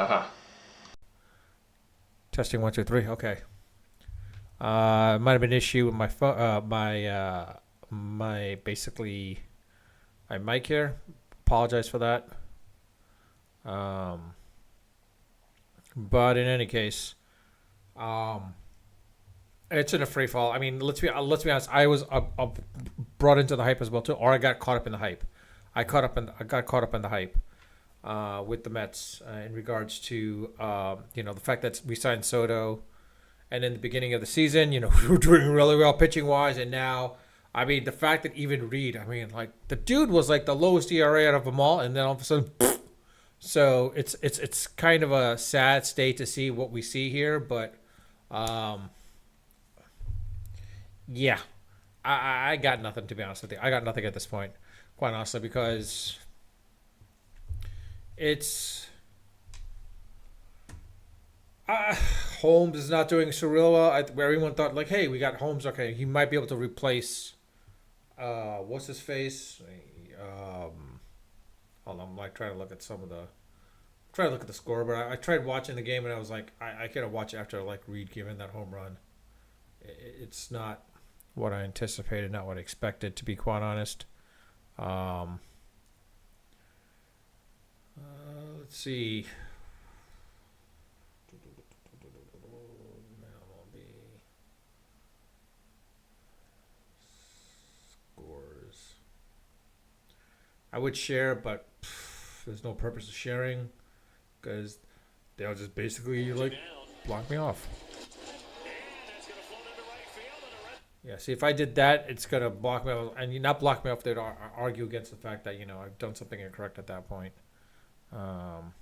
Uh-huh. Testing 1 2 3. Okay. It might have been an issue with my phone. My basically my mic here. Apologize for that. Um, but in any case, um, it's in a free fall. I mean, let's be honest. I was brought into the hype as well too, or I got caught up in the hype. I got caught up in the hype with the Mets in regards to the fact that we signed Soto, and in the beginning of the season, we were doing really well pitching wise, and now, I mean, the fact that even Reed, I mean, like the dude was like the lowest ERA out of them all, and then all of a sudden, so it's kind of a sad state to see what we see here, but um, yeah, I got nothing, to be honest with you. I got nothing at this point, quite honestly, because it's uh, Holmes is not doing so real well. Where everyone thought like, hey, we got Holmes. Okay, he might be able to replace what's his face. Um, Hold on, I'm like trying to look at some of the try to look at the score, but I tried watching the game and I was like, I couldn't watch it after like Reed giving that home run. It's not what I anticipated, not what I expected, to be quite honest. Um, let's see. MLB scores. I would share, but there's no purpose of sharing because they'll just basically like block me off. Yeah, see, if I did that, it's gonna block me off, and you not block me off. They'd argue against the fact that I've done something incorrect at that point. Um,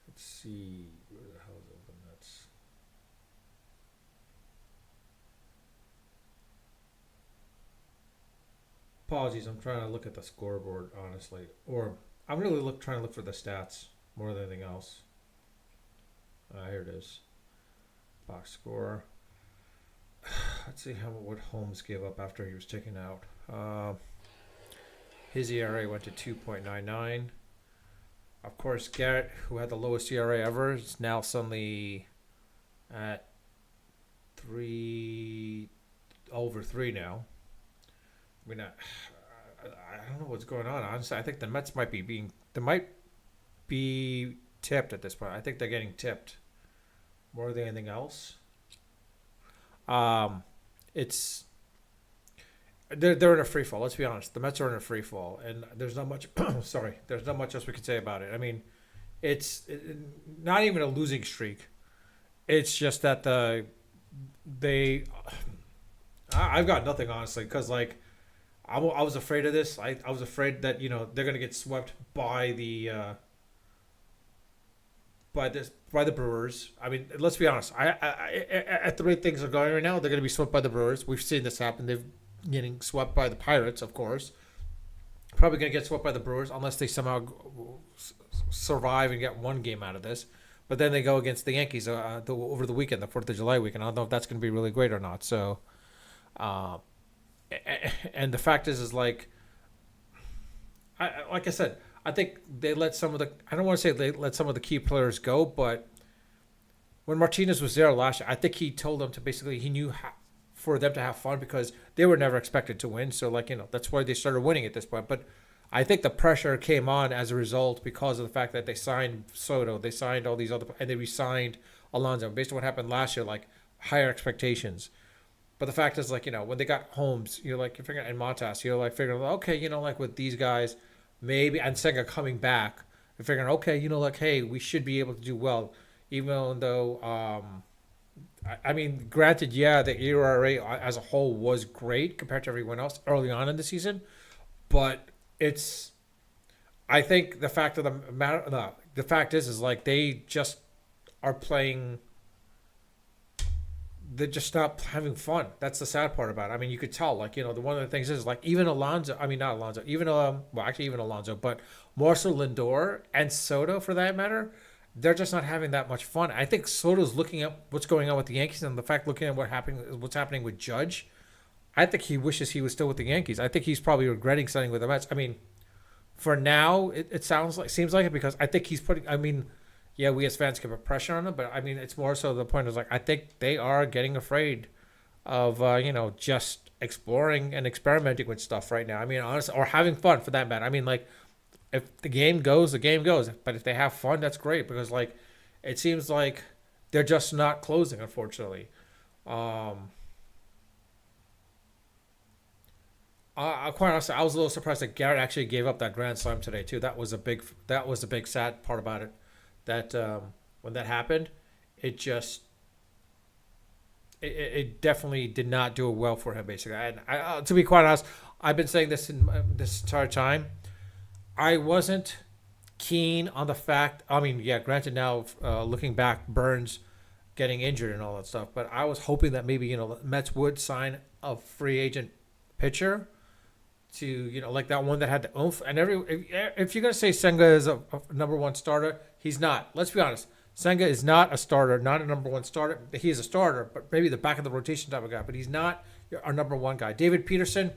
let's see, where the hell is it? That's apologies. I'm trying to look at the scoreboard honestly, or I'm really trying to look for the stats more than anything else. Here it is. Box score. Let's see how what Holmes gave up after he was taken out. His ERA went to 2.99. Of course, Garrett, who had the lowest ERA ever, is now suddenly at three over three now. I mean, I don't know what's going on. Honestly, I think the Mets might be being they might be tipped at this point. I think they're getting tipped more than anything else. Um, it's they're in a free fall. Let's be honest. The Mets are in a free fall, and there's not much. Sorry, there's not much else we could say about it. I mean, not even a losing streak. It's just that they. I've got nothing honestly because like I was afraid of this. I was afraid that they're gonna get swept by the Brewers. I mean, let's be honest. At the rate things are going right now, they're going to be swept by the Brewers. We've seen this happen. They've getting swept by the Pirates, of course. Probably going to get swept by the Brewers unless they somehow survive and get one game out of this. But then they go against the Yankees over the weekend, the 4th of July weekend. I don't know if that's going to be really great or not. So, uh, and the fact is like, like I said, I think they let some of the. I don't want to say they let some of the key players go, but when Martinez was there last year, I think he told them to basically he knew for them to have fun because they were never expected to win. So like that's why they started winning at this point. But I think the pressure came on as a result because of the fact that they signed Soto, they signed all these other, and they re-signed Alonso based on what happened last year, like higher expectations. But the fact is, like when they got Holmes, you're figuring, and Montas, like figuring, okay, like with these guys, maybe and Senga coming back, you're figuring, okay, like hey, we should be able to do well, even though, I mean, granted, yeah, the ERA as a whole was great compared to everyone else early on in the season, but it's, I think the fact of the matter, the fact is like they just are playing they're just not having fun. That's the sad part about it. I mean, you could tell, like, the one of the things is like even Alonso, I mean, not Alonso, even, well, actually, even Alonso, but more so Lindor and Soto for that matter, they're just not having that much fun. I think Soto's looking at what's going on with the Yankees and the fact looking at what's happening with Judge. I think he wishes he was still with the Yankees. I think he's probably regretting signing with the Mets. I mean, For now, it seems like it because I think he's putting. I mean, yeah, we as fans can put pressure on him, but I mean, it's more so the point is like I think they are getting afraid of just exploring and experimenting with stuff right now. I mean, honestly, or having fun for that matter. I mean, like if the game goes, the game goes. But if they have fun, that's great because like it seems like they're just not closing, unfortunately. Um, quite honestly, I was a little surprised that Garrett actually gave up that grand slam today too. That was a big sad part about it. That when that happened, it just it definitely did not do well for him. Basically, and to be quite honest, I've been saying this in this entire time. I wasn't keen on the fact. I mean, yeah, granted, now looking back, Burns getting injured and all that stuff, but I was hoping that maybe the Mets would sign a free agent pitcher to like that one that had the oomph and every if you're gonna say Senga is a number one starter, he's not. Let's be honest. Senga is not a starter, not a number one starter. He is a starter, but maybe the back of the rotation type of guy. But he's not our number one guy. David Peterson,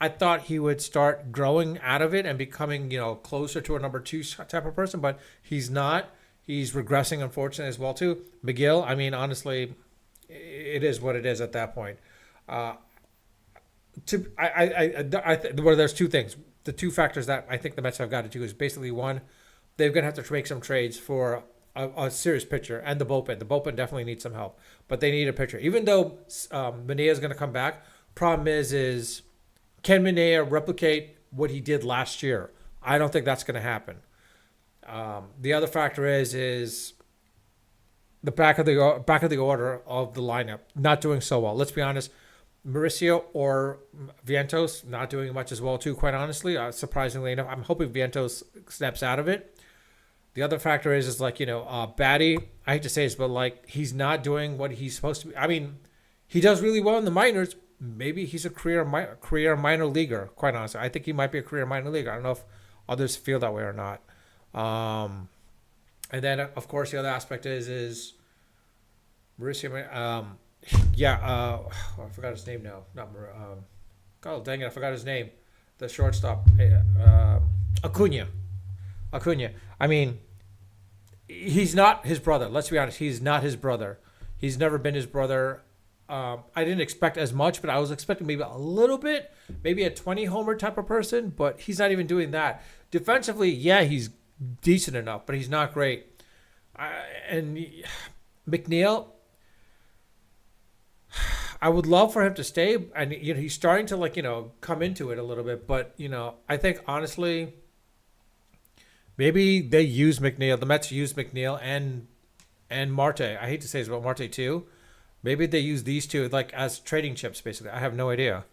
I thought he would start growing out of it and becoming closer to a number two type of person, but he's not. He's regressing, unfortunately, as well too. McGill, I mean, honestly, it is what it is at that point. Uh, well, there's two things. The two factors that I think the Mets have got to do is basically one, they're going to have to make some trades for a serious pitcher and the bullpen. The bullpen definitely needs some help, but they need a pitcher. Even though Mania is going to come back, problem is can Mania replicate what he did last year? I don't think that's going to happen. The other factor is the back of the order of the lineup not doing so well. Let's be honest. Mauricio or Vientos not doing much as well too. Quite honestly, surprisingly enough, I'm hoping Vientos snaps out of it. The other factor is like Batty. I hate to say this, but like he's not doing what he's supposed to be. I mean, he does really well in the minors. Maybe he's a career minor leaguer. Quite honestly, I think he might be a career minor leaguer. I don't know if others feel that way or not. Um, and then of course the other aspect is Mauricio. Yeah, I forgot his name now. Not God dang it, I forgot his name. The shortstop, Acuna. Acuna. I mean, he's not his brother. Let's be honest. He's not his brother. He's never been his brother. I didn't expect as much, but I was expecting maybe a little bit, maybe a 20 homer type of person, but he's not even doing that. Defensively, yeah, he's decent enough, but he's not great. And McNeil, I would love for him to stay, and he's starting to come into it a little bit. But I think honestly, maybe they use McNeil. The Mets use McNeil and Marte. I hate to say this about Marte too. Maybe they use these two like as trading chips. Basically, I have no idea.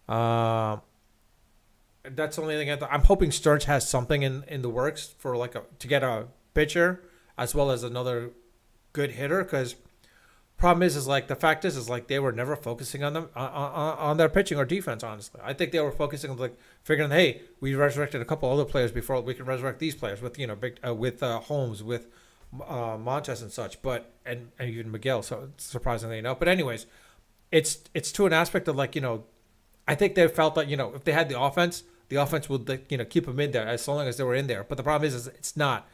Uh, that's the only thing I'm hoping. Sturge has something in the works for to get a pitcher as well as another good hitter because problem is like the fact is like they were never focusing on them on their pitching or defense. Honestly, I think they were focusing on like figuring, hey, we resurrected a couple other players before we can resurrect these players with big with Holmes with Montes and such, but and even Miguel. So surprisingly enough, but anyways, it's to an aspect of I think they felt that if they had the offense would keep them in there as long as they were in there. But the problem is it's not.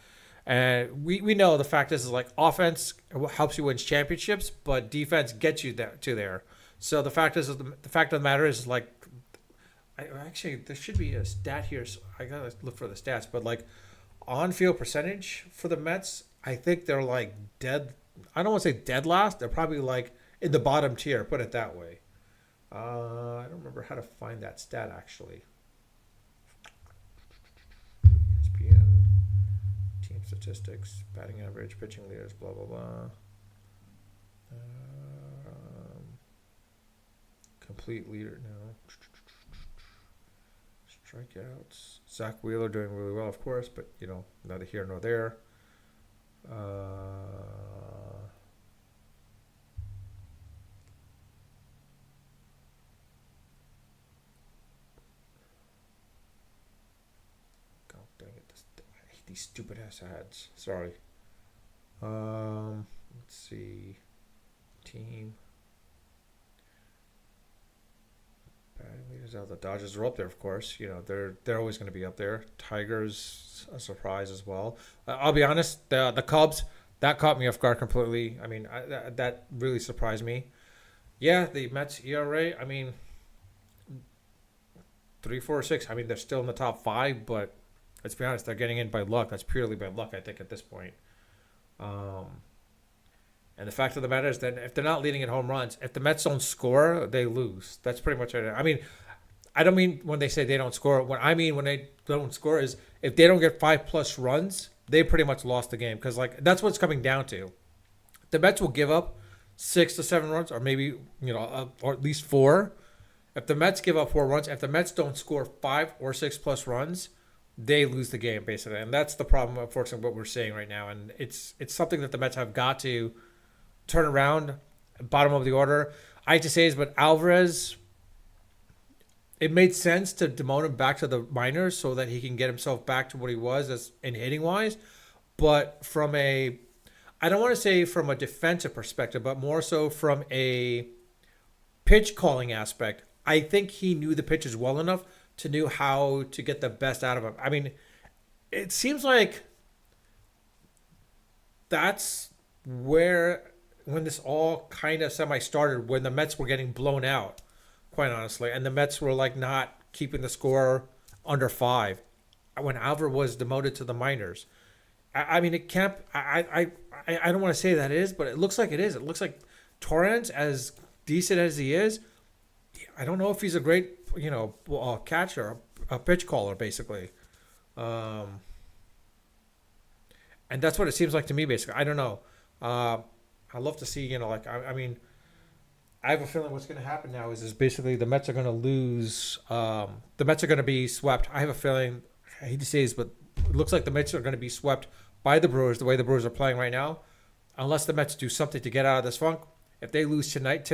And we know the fact is like offense helps you win championships, but defense gets you there. So the fact is the fact of the matter is like, actually there should be a stat here. So I gotta look for the stats, but like on field percentage for the Mets, I think they're like dead. I don't want to say dead last. They're probably like in the bottom tier. Put it that way. I don't remember how to find that stat actually. ESPN. Team statistics, batting average, pitching leaders, blah blah blah. Complete leader now. Strikeouts. Zach Wheeler doing really well, of course, but neither here nor there. God dang it! I hate these stupid ass ads. Sorry. Let's see. Team Batting leaders out. The Dodgers are up there, of course. They're always going to be up there. Tigers a surprise as well. I'll be honest. The Cubs that caught me off guard completely. I mean, that really surprised me. Yeah, the Mets ERA. I mean, 3.46. I mean, they're still in the top five, but let's be honest, they're getting in by luck. That's purely by luck, I think, at this point. Um, and the fact of the matter is that if they're not leading in home runs, if the Mets don't score, they lose. That's pretty much it. I mean, I don't mean when they say they don't score. What I mean when they don't score is if they don't get 5+ runs, they pretty much lost the game. Because like that's what it's coming down to. The Mets will give up 6 to 7 runs, or maybe or at least four. If the Mets give up 4 runs, if the Mets don't score 5 or 6+ runs, they lose the game basically, and that's the problem. Unfortunately, what we're seeing right now, and it's something that the Mets have got to turn around. Bottom of the order, I hate to say this, but Alvarez. It made sense to demote him back to the minors so that he can get himself back to what he was as in hitting wise, but from a I don't want to say from a defensive perspective, but more so from a pitch calling aspect. I think he knew the pitches well enough to know how to get the best out of him. I mean, it seems like that's where when this all kind of semi started, when the Mets were getting blown out, quite honestly, and the Mets were like not keeping the score under five when Alvar was demoted to the minors. I mean, it can't. I don't want to say that it is, but it looks like it is. It looks like Torrens, as decent as he is, I don't know if he's a great catcher, a pitch caller, basically. Um, and that's what it seems like to me, basically. I don't know. I'd love to see, I mean, I have a feeling what's going to happen now is basically the Mets are going to lose. The Mets are going to be swept. I have a feeling, I hate to say this, but it looks like the Mets are going to be swept by the Brewers the way the Brewers are playing right now, unless the Mets do something to get out of this funk. If they lose tonight,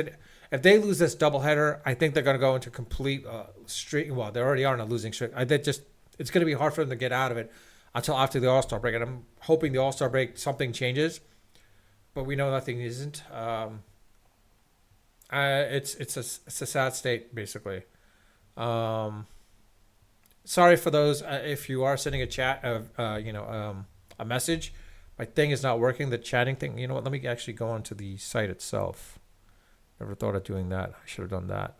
if they lose this doubleheader, I think they're going to go into complete streak. Well, they already are in a losing streak. It's going to be hard for them to get out of it until after the All-Star break. And I'm hoping the All-Star break something changes, but we know nothing isn't. It's a sad state basically. Sorry for those if you are sending a chat a message. My thing is not working. The chatting thing. You know what? Let me actually go onto the site itself. Never thought of doing that. I should have done that.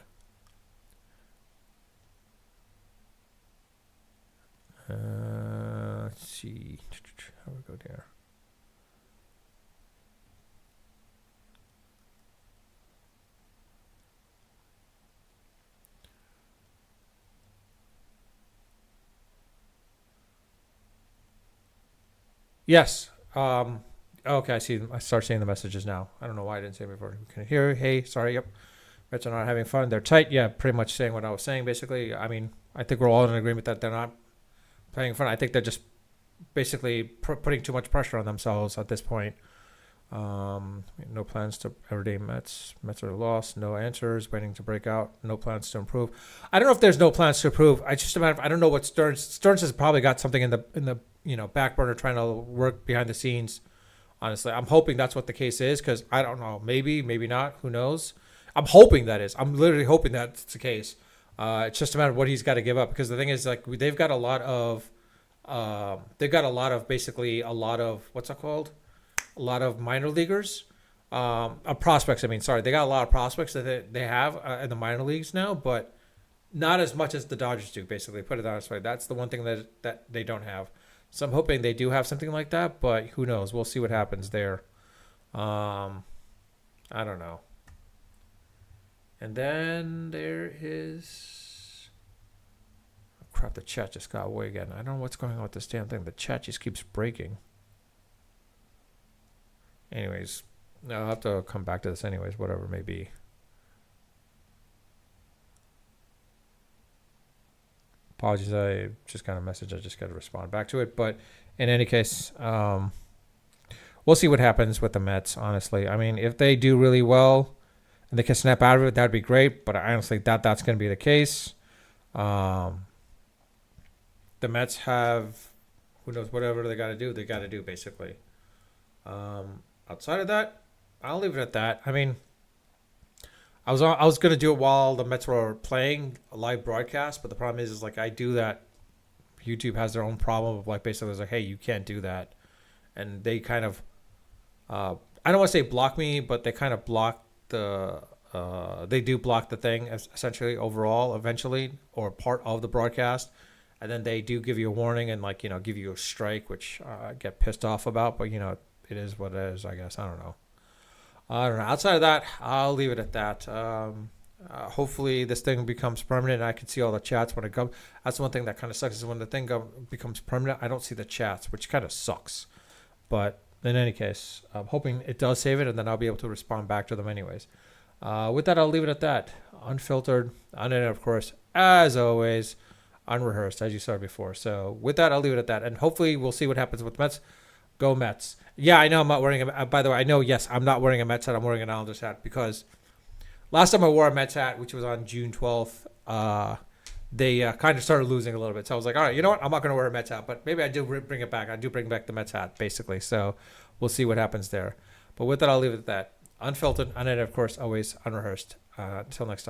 Let's see. How do we go there? Yes. Okay, I see. I start seeing the messages now. I don't know why I didn't say it before. We can hear. Hey, sorry. Yep. Mets are not having fun. They're tight. Yeah, pretty much saying what I was saying. Basically, I mean, I think we're all in agreement that they're not playing fun. I think they're just basically putting too much pressure on themselves at this point. No plans to everyday Mets. Mets are lost. No answers. Waiting to break out. No plans to improve. I don't know if there's no plans to improve. I don't know what Stearns has probably got something in the back burner trying to work behind the scenes. Honestly, I'm hoping that's what the case is because I don't know. Maybe not. Who knows? I'm hoping that is. I'm literally hoping that's the case. It's just a matter of what he's got to give up because the thing is like they've got a lot of basically a lot of what's that called? A lot of minor leaguers, prospects. I mean, sorry, they got a lot of prospects that they have in the minor leagues now, but not as much as the Dodgers do. Basically, put it honestly, that's the one thing that they don't have. So I'm hoping they do have something like that, but who knows? We'll see what happens there. I don't know. And then there is. Oh, crap! The chat just got away again. I don't know what's going on with this damn thing. The chat just keeps breaking. Anyways, I'll have to come back to this anyways, whatever it may be. Apologies, I just got a message. I just got to respond back to it. But in any case, we'll see what happens with the Mets, honestly. I mean, if they do really well and they can snap out of it, that'd be great. But I honestly doubt that's going to be the case. The Mets have, who knows, whatever they got to do, basically. Outside of that, I'll leave it at that. I mean, I was gonna do it while the Mets were playing a live broadcast, but the problem is like I do that. YouTube has their own problem of like basically it's like, hey, you can't do that, and they kind of I don't want to say block me, but they kind of block the they do block the thing essentially overall eventually or part of the broadcast, and then they do give you a warning and like give you a strike, which I get pissed off about, but it is what it is, I guess. I don't know. Outside of that, I'll leave it at that. Hopefully, this thing becomes permanent. And I can see all the chats when it comes. That's one thing that kind of sucks is when the thing becomes permanent. I don't see the chats, which kind of sucks. But in any case, I'm hoping it does save it, and then I'll be able to respond back to them anyways. With that, I'll leave it at that. Unfiltered, unedited, of course, as always, unrehearsed, as you saw before. So with that, I'll leave it at that, and hopefully, we'll see what happens with the Mets. Go Mets. Yeah, I know I'm not wearing a. By the way, I know, yes, I'm not wearing a Mets hat. I'm wearing an Islanders hat because last time I wore a Mets hat, which was on June 12th, they kind of started losing a little bit. So I was like, all right, you know what? I'm not going to wear a Mets hat, but maybe I do bring it back. I do bring back the Mets hat, basically. So we'll see what happens there. But with that, I'll leave it at that. Unfiltered, unedited, of course, always unrehearsed. Until next time.